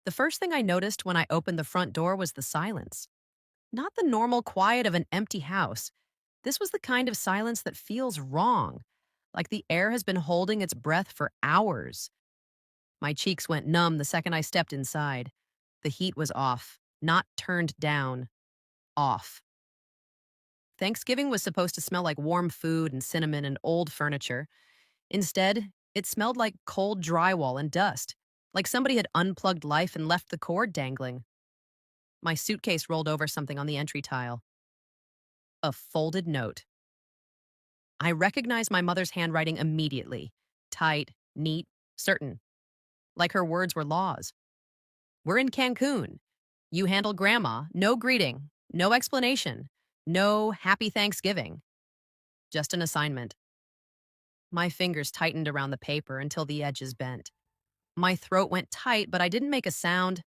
The first thing I noticed when I opened the front door was the silence. Not the normal quiet of an empty house. This was the kind of silence that feels wrong, like the air has been holding its breath for hours. My cheeks went numb the second I stepped inside. The heat was off, not turned down, off. Thanksgiving was supposed to smell like warm food and cinnamon and old furniture. Instead, it smelled like cold drywall and dust, like somebody had unplugged life and left the cord dangling. My suitcase rolled over something on the entry tile. A folded note. I recognized my mother's handwriting immediately. Tight, neat, certain. Like her words were laws. We're in Cancun. You handle grandma. No greeting. No explanation. No happy Thanksgiving. Just an assignment. My fingers tightened around the paper until the edges bent. My throat went tight, but I didn't make a sound.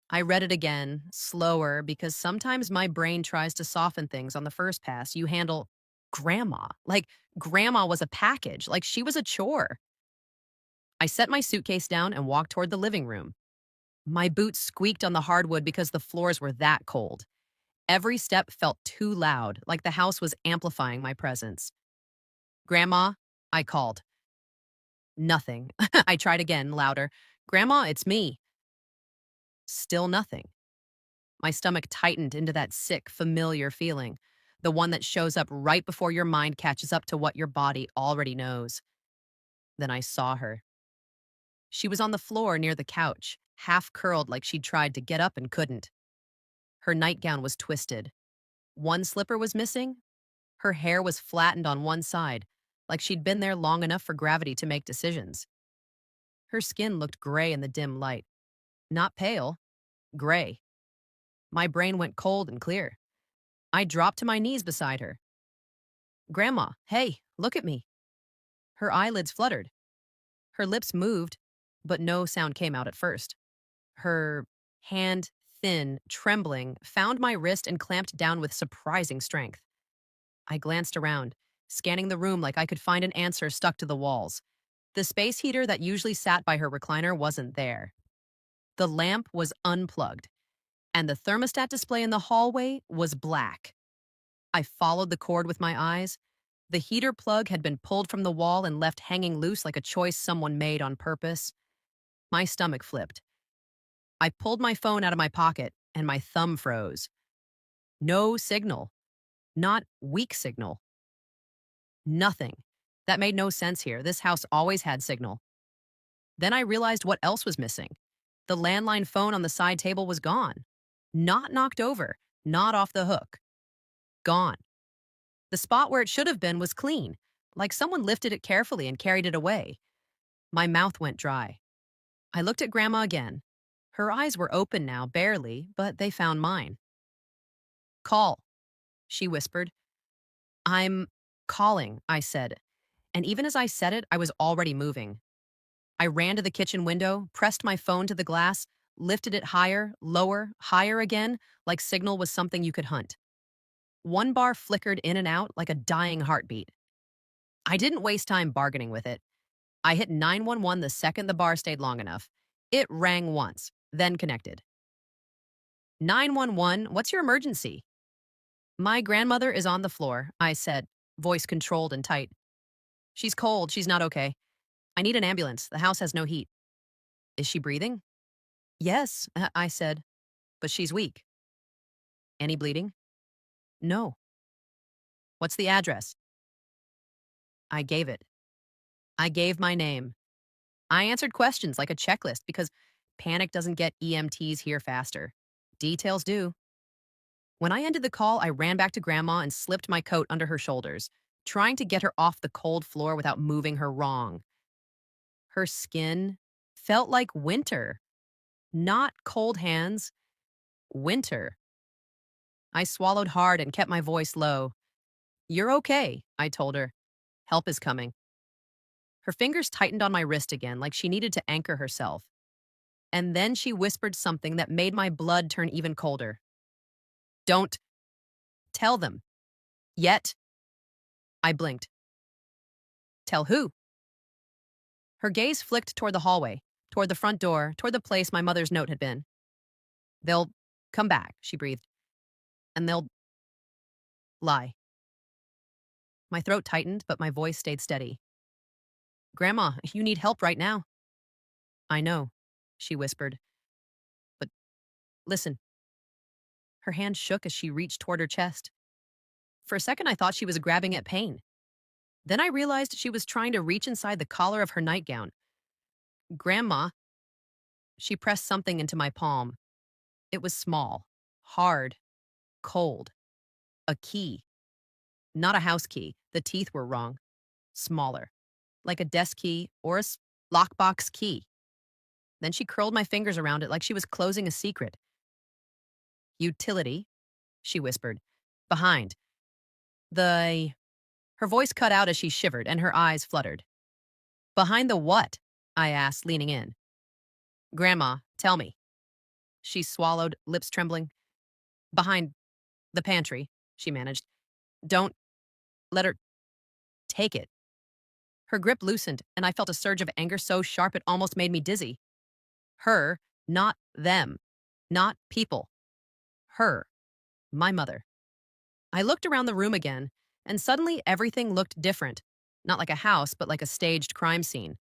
I read it again, slower, because sometimes my brain tries to soften things on the first pass. You handle grandma. Like grandma was a package, like she was a chore. I set my suitcase down and walked toward the living room. My boots squeaked on the hardwood because the floors were that cold. Every step felt too loud, like the house was amplifying my presence. Grandma, I called. Nothing. I tried again, louder. Grandma, it's me. Still nothing. My stomach tightened into that sick, familiar feeling, the one that shows up right before your mind catches up to what your body already knows. Then I saw her. She was on the floor near the couch, half curled like she'd tried to get up and couldn't. Her nightgown was twisted. One slipper was missing. Her hair was flattened on one side, like she'd been there long enough for gravity to make decisions. Her skin looked gray in the dim light. Not pale, gray. My brain went cold and clear. I dropped to my knees beside her. Grandma, hey, look at me. Her eyelids fluttered. Her lips moved, but no sound came out at first. Her hand, thin, trembling, found my wrist and clamped down with surprising strength. I glanced around, scanning the room like I could find an answer stuck to the walls. The space heater that usually sat by her recliner wasn't there. The lamp was unplugged, and the thermostat display in the hallway was black. I followed the cord with my eyes. The heater plug had been pulled from the wall and left hanging loose like a choice someone made on purpose. My stomach flipped. I pulled my phone out of my pocket, and my thumb froze. No signal. Not weak signal. Nothing. That made no sense here. This house always had signal. Then I realized what else was missing. The landline phone on the side table was gone. Not knocked over. Not off the hook. Gone. The spot where it should have been was clean, like someone lifted it carefully and carried it away. My mouth went dry. I looked at Grandma again. Her eyes were open now, barely, but they found mine. Call, she whispered. I'm calling, I said. And even as I said it, I was already moving. I ran to the kitchen window, pressed my phone to the glass, lifted it higher, lower, higher again, like signal was something you could hunt. One bar flickered in and out like a dying heartbeat. I didn't waste time bargaining with it. I hit 911 the second the bar stayed long enough. It rang once, then connected. 911, what's your emergency? My grandmother is on the floor, I said, voice controlled and tight. She's cold, she's not okay. I need an ambulance, the house has no heat. Is she breathing? Yes, I said, but she's weak. Any bleeding? No. What's the address? I gave it. I gave my name. I answered questions like a checklist because panic doesn't get EMTs here faster. Details do. When I ended the call, I ran back to Grandma and slipped my coat under her shoulders, trying to get her off the cold floor without moving her wrong. Her skin felt like winter, not cold hands, winter. I swallowed hard and kept my voice low. You're okay, I told her. Help is coming. Her fingers tightened on my wrist again, like she needed to anchor herself. And then she whispered something that made my blood turn even colder. Don't tell them. Yet. I blinked. Tell who? Her gaze flicked toward the hallway. toward the front door, toward the place my mother's note had been. They'll come back, she breathed, and they'll lie. My throat tightened, but my voice stayed steady. Grandma, you need help right now. I know, she whispered. But listen. Her hand shook as she reached toward her chest. For a second, I thought she was grabbing at pain. Then I realized she was trying to reach inside the collar of her nightgown. Grandma, she pressed something into my palm. It was small, hard, cold. A key. Not a house key. The teeth were wrong. Smaller. Like a desk key or a lockbox key. Then she curled my fingers around it like she was closing a secret. Utility, she whispered. Behind. The... Her voice cut out as she shivered, and her eyes fluttered. Behind the what? I asked, leaning in. Grandma, tell me. She swallowed, lips trembling. Behind the pantry, she managed. Don't let her take it. Her grip loosened, and I felt a surge of anger so sharp it almost made me dizzy. Her, not them. Not people. Her. My mother. I looked around the room again, and suddenly everything looked different. Not like a house, but like a staged crime scene.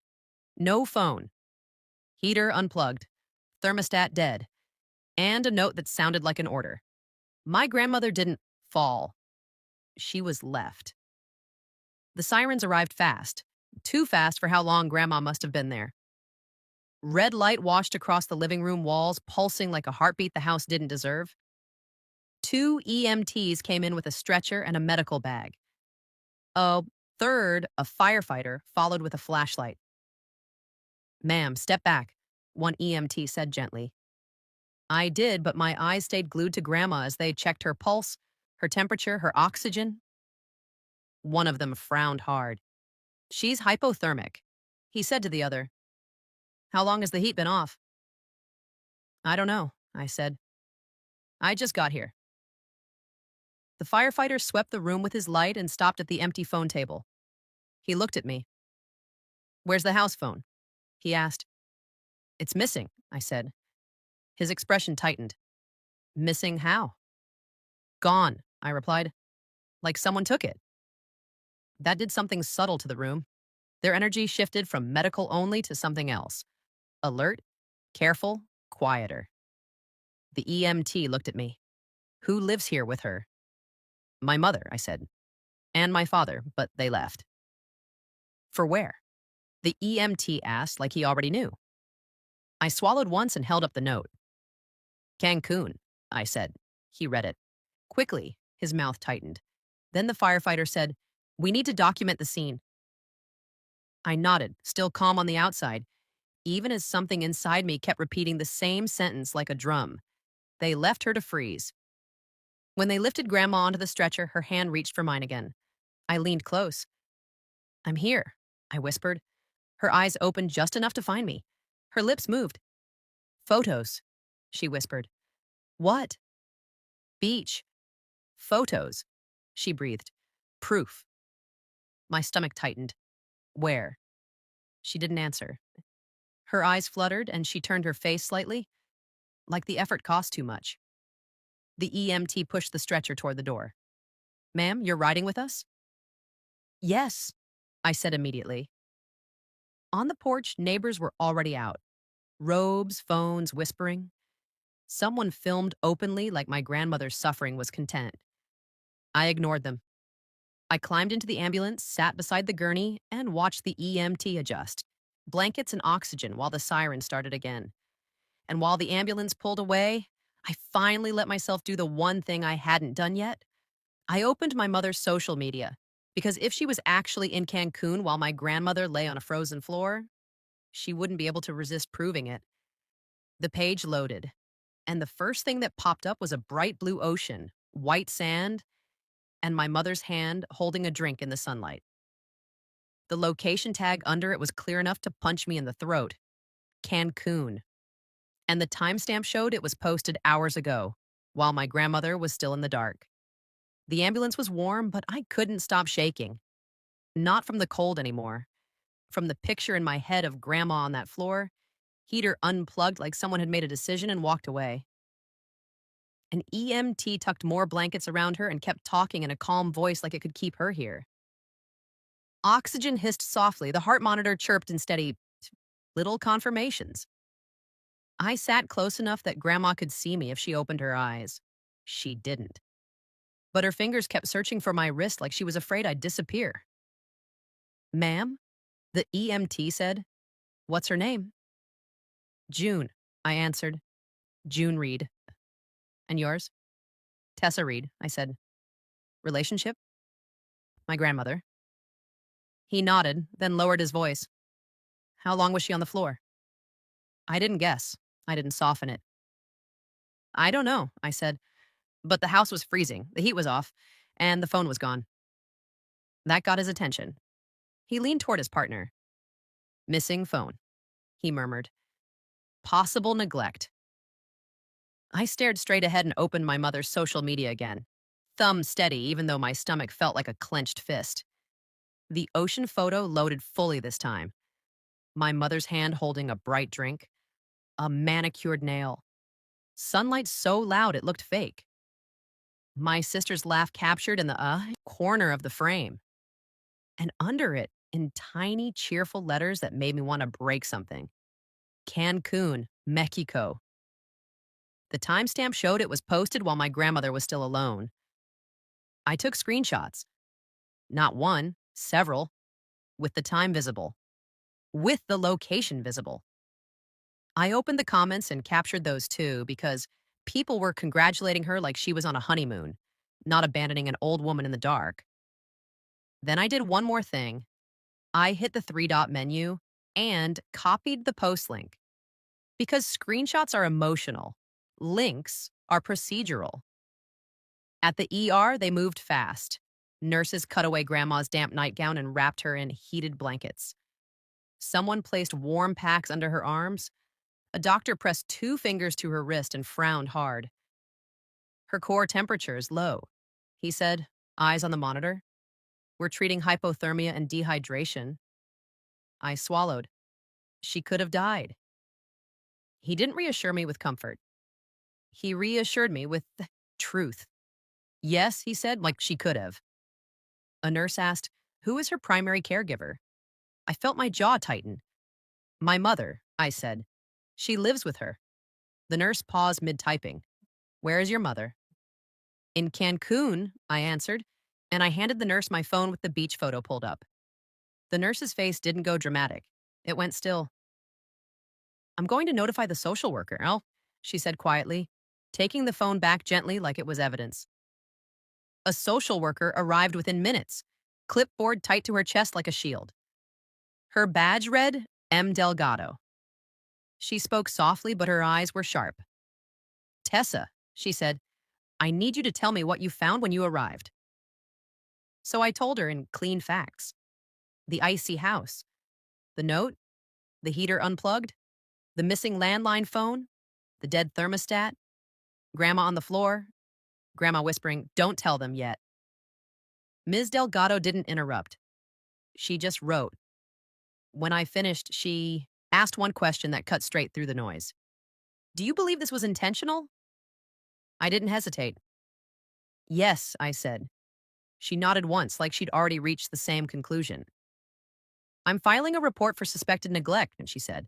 No phone. Heater unplugged. Thermostat dead. And a note that sounded like an order. My grandmother didn't fall. She was left. The sirens arrived fast. Too fast for how long Grandma must have been there. Red light washed across the living room walls, pulsing like a heartbeat the house didn't deserve. 2 EMTs came in with a stretcher and a medical bag. A third, a firefighter, followed with a flashlight. Ma'am, step back, one EMT said gently. I did, but my eyes stayed glued to Grandma as they checked her pulse, her temperature, her oxygen. One of them frowned hard. She's hypothermic, he said to the other. How long has the heat been off? I don't know, I said. I just got here. The firefighter swept the room with his light and stopped at the empty phone table. He looked at me. Where's the house phone? He asked. It's missing, I said. His expression tightened. Missing how? Gone, I replied. Like someone took it. That did something subtle to the room. Their energy shifted from medical only to something else. Alert, careful, quieter. The EMT looked at me. Who lives here with her? My mother, I said. And my father, but they left. For where? The EMT asked like he already knew. I swallowed once and held up the note. Cancun, I said. He read it. Quickly, his mouth tightened. Then the firefighter said, We need to document the scene. I nodded, still calm on the outside, even as something inside me kept repeating the same sentence like a drum. They left her to freeze. When they lifted Grandma onto the stretcher, her hand reached for mine again. I leaned close. I'm here, I whispered. Her eyes opened just enough to find me. Her lips moved. Photos, she whispered. What? Beach. Photos, she breathed. Proof. My stomach tightened. Where? She didn't answer. Her eyes fluttered and she turned her face slightly, like the effort cost too much. The EMT pushed the stretcher toward the door. Ma'am, you're riding with us? Yes, I said immediately. On the porch, neighbors were already out. Robes, phones, whispering. Someone filmed openly like my grandmother's suffering was content. I ignored them. I climbed into the ambulance, sat beside the gurney, and watched the EMT adjust. Blankets and oxygen while the siren started again. And while the ambulance pulled away, I finally let myself do the one thing I hadn't done yet. I opened my mother's social media, because if she was actually in Cancun while my grandmother lay on a frozen floor, she wouldn't be able to resist proving it. The page loaded, and the first thing that popped up was a bright blue ocean, white sand, and my mother's hand holding a drink in the sunlight. The location tag under it was clear enough to punch me in the throat. Cancun. And the timestamp showed it was posted hours ago, while my grandmother was still in the dark. The ambulance was warm, but I couldn't stop shaking. Not from the cold anymore. From the picture in my head of Grandma on that floor, Heater unplugged like someone had made a decision and walked away. An EMT tucked more blankets around her and kept talking in a calm voice like it could keep her here. Oxygen hissed softly. The heart monitor chirped in steady little confirmations. I sat close enough that Grandma could see me if she opened her eyes. She didn't. But her fingers kept searching for my wrist like she was afraid I'd disappear. Ma'am? The EMT said. What's her name? June, I answered. June Reed. And yours? Tessa Reed, I said. Relationship? My grandmother. He nodded, then lowered his voice. How long was she on the floor? I didn't guess. I didn't soften it. I don't know, I said. But the house was freezing, the heat was off, and the phone was gone. That got his attention. He leaned toward his partner. Missing phone, he murmured. Possible neglect. I stared straight ahead and opened my mother's social media again. Thumb steady, even though my stomach felt like a clenched fist. The ocean photo loaded fully this time. My mother's hand holding a bright drink. A manicured nail. Sunlight so loud it looked fake. My sister's laugh captured in the corner of the frame. And under it, in tiny, cheerful letters that made me want to break something. Cancun, Mexico. The timestamp showed it was posted while my grandmother was still alone. I took screenshots. Not one, several, with the time visible. With the location visible. I opened the comments and captured those too because people were congratulating her like she was on a honeymoon, not abandoning an old woman in the dark. Then I did one more thing. I hit the three-dot menu and copied the post link. Because screenshots are emotional, links are procedural. At the ER, they moved fast. Nurses cut away Grandma's damp nightgown and wrapped her in heated blankets. Someone placed warm packs under her arms. A doctor pressed 2 fingers to her wrist and frowned hard. Her core temperature is low, he said, eyes on the monitor. We're treating hypothermia and dehydration. I swallowed. She could have died. He didn't reassure me with comfort. He reassured me with the truth. Yes, he said, like she could have. A nurse asked, who is her primary caregiver? I felt my jaw tighten. My mother, I said. She lives with her. The nurse paused mid-typing. Where is your mother? In Cancun, I answered, and I handed the nurse my phone with the beach photo pulled up. The nurse's face didn't go dramatic. It went still. I'm going to notify the social worker, Al, she said quietly, taking the phone back gently like it was evidence. A social worker arrived within minutes, clipboard tight to her chest like a shield. Her badge read, M. Delgado. She spoke softly, but her eyes were sharp. Tessa, she said, I need you to tell me what you found when you arrived. So I told her in clean facts. The icy house. The note. The heater unplugged. The missing landline phone. The dead thermostat. Grandma on the floor. Grandma whispering, don't tell them yet. Ms. Delgado didn't interrupt. She just wrote. When I finished, she asked one question that cut straight through the noise. Do you believe this was intentional? I didn't hesitate. Yes, I said. She nodded once, like she'd already reached the same conclusion. I'm filing a report for suspected neglect, and she said.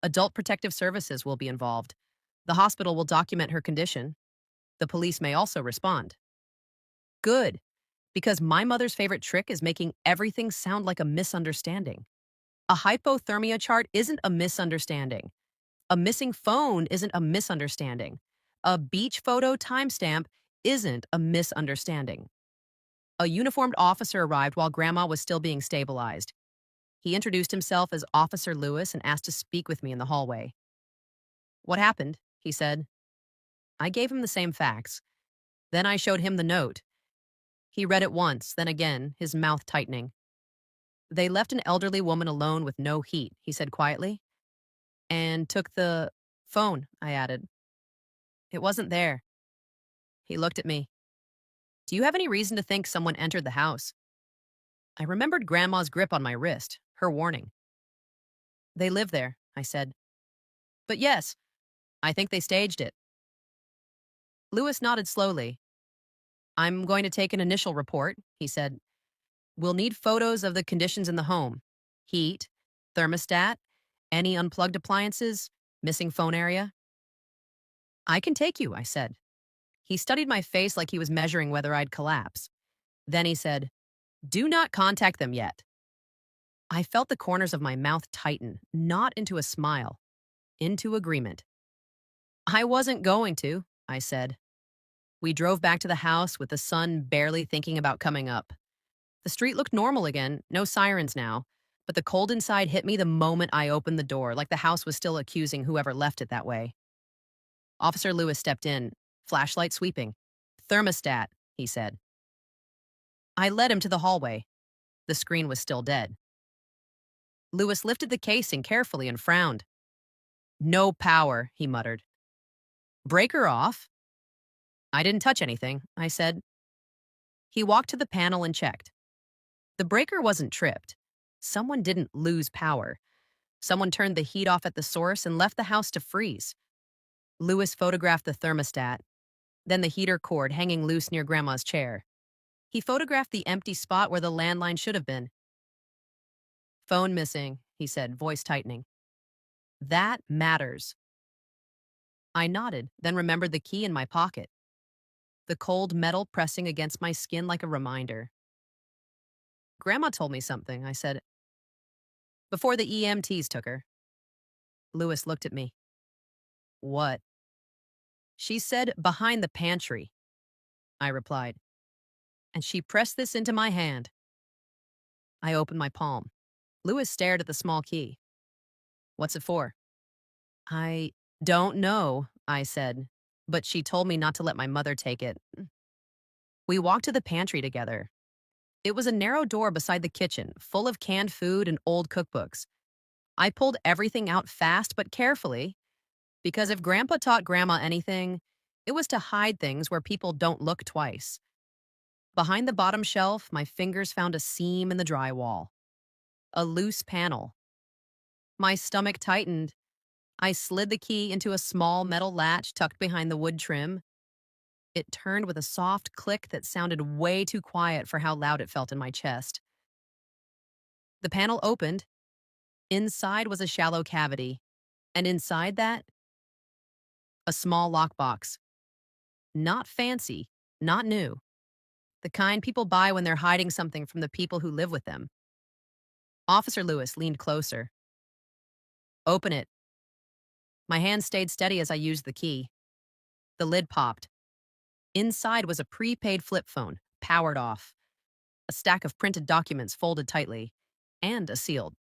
Adult Protective Services will be involved. The hospital will document her condition. The police may also respond. Good, because my mother's favorite trick is making everything sound like a misunderstanding. A hypothermia chart isn't a misunderstanding. A missing phone isn't a misunderstanding. A beach photo timestamp isn't a misunderstanding. A uniformed officer arrived while Grandma was still being stabilized. He introduced himself as Officer Lewis and asked to speak with me in the hallway. What happened? He said. I gave him the same facts. Then I showed him the note. He read it once, then again, his mouth tightening. They left an elderly woman alone with no heat, he said quietly. And took the phone, I added. It wasn't there. He looked at me. Do you have any reason to think someone entered the house? I remembered Grandma's grip on my wrist, her warning. They live there, I said. But yes, I think they staged it. Lewis nodded slowly. I'm going to take an initial report, he said. We'll need photos of the conditions in the home: heat, thermostat, any unplugged appliances, missing phone area. I can take you, I said. He studied my face like he was measuring whether I'd collapse. Then he said, Do not contact them yet. I felt the corners of my mouth tighten, not into a smile, into agreement. I wasn't going to, I said. We drove back to the house with the sun barely thinking about coming up. The street looked normal again, no sirens now, but the cold inside hit me the moment I opened the door, like the house was still accusing whoever left it that way. Officer Lewis stepped in, flashlight sweeping. Thermostat, he said. I led him to the hallway. The screen was still dead. Lewis lifted the casing carefully and frowned. No power, he muttered. Breaker off? I didn't touch anything, I said. He walked to the panel and checked. The breaker wasn't tripped. Someone didn't lose power. Someone turned the heat off at the source and left the house to freeze. Lewis photographed the thermostat, then the heater cord hanging loose near Grandma's chair. He photographed the empty spot where the landline should have been. Phone missing, he said, voice tightening. That matters. I nodded, then remembered the key in my pocket. The cold metal pressing against my skin like a reminder. Grandma told me something, I said. Before the EMTs took her. Lewis looked at me. What? She said behind the pantry, I replied. And she pressed this into my hand. I opened my palm. Lewis stared at the small key. What's it for? I don't know, I said, but she told me not to let my mother take it. We walked to the pantry together. It was a narrow door beside the kitchen, full of canned food and old cookbooks. I pulled everything out fast but carefully, because if Grandpa taught Grandma anything, it was to hide things where people don't look twice. Behind the bottom shelf, my fingers found a seam in the drywall. A loose panel. My stomach tightened. I slid the key into a small metal latch tucked behind the wood trim. It turned with a soft click that sounded way too quiet for how loud it felt in my chest. The panel opened. Inside was a shallow cavity, and inside that, a small lockbox. Not fancy, not new. The kind people buy when they're hiding something from the people who live with them. Officer Lewis leaned closer. Open it. My hand stayed steady as I used the key. The lid popped. Inside was a prepaid flip phone, powered off. A stack of printed documents folded tightly, and a sealed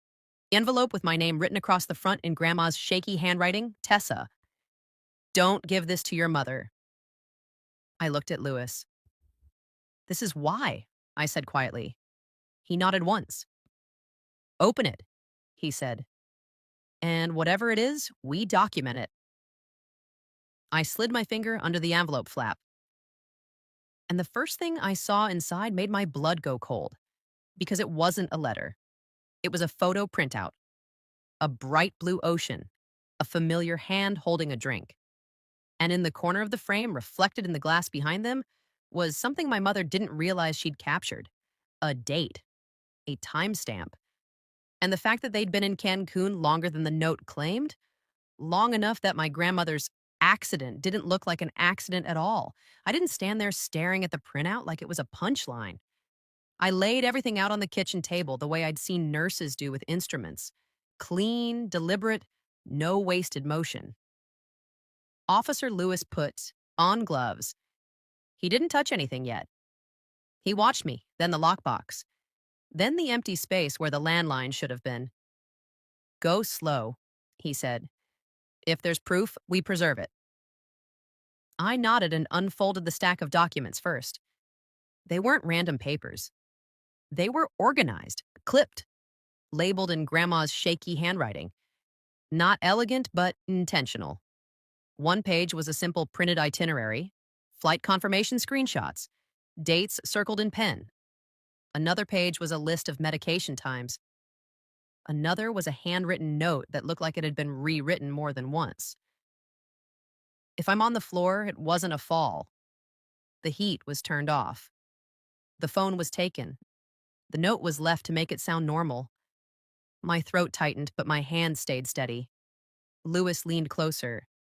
envelope with my name written across the front in Grandma's shaky handwriting, Tessa. Don't give this to your mother. I looked at Lewis. This is why, I said quietly. He nodded once. Open it, he said. And whatever it is, we document it. I slid my finger under the envelope flap. And the first thing I saw inside made my blood go cold, because it wasn't a letter. It was a photo printout. A bright blue ocean, a familiar hand holding a drink. And in the corner of the frame, reflected in the glass behind them, was something my mother didn't realize she'd captured. A date. A timestamp. And the fact that they'd been in Cancun longer than the note claimed, long enough that my grandmother's accident didn't look like an accident at all. I didn't stand there staring at the printout like it was a punchline. I laid everything out on the kitchen table the way I'd seen nurses do with instruments. Clean, deliberate, no wasted motion. Officer Lewis put on gloves. He didn't touch anything yet. He watched me, then the lockbox, then the empty space where the landline should have been. Go slow, he said. If there's proof, we preserve it. I nodded and unfolded the stack of documents first. They weren't random papers. They were organized, clipped, labeled in Grandma's shaky handwriting. Not elegant, but intentional. One page was a simple printed itinerary, flight confirmation screenshots, dates circled in pen. Another page was a list of medication times. Another was a handwritten note that looked like it had been rewritten more than once. If I'm on the floor, it wasn't a fall. The heat was turned off. The phone was taken. The note was left to make it sound normal. My throat tightened, but my hand stayed steady. Lewis leaned closer.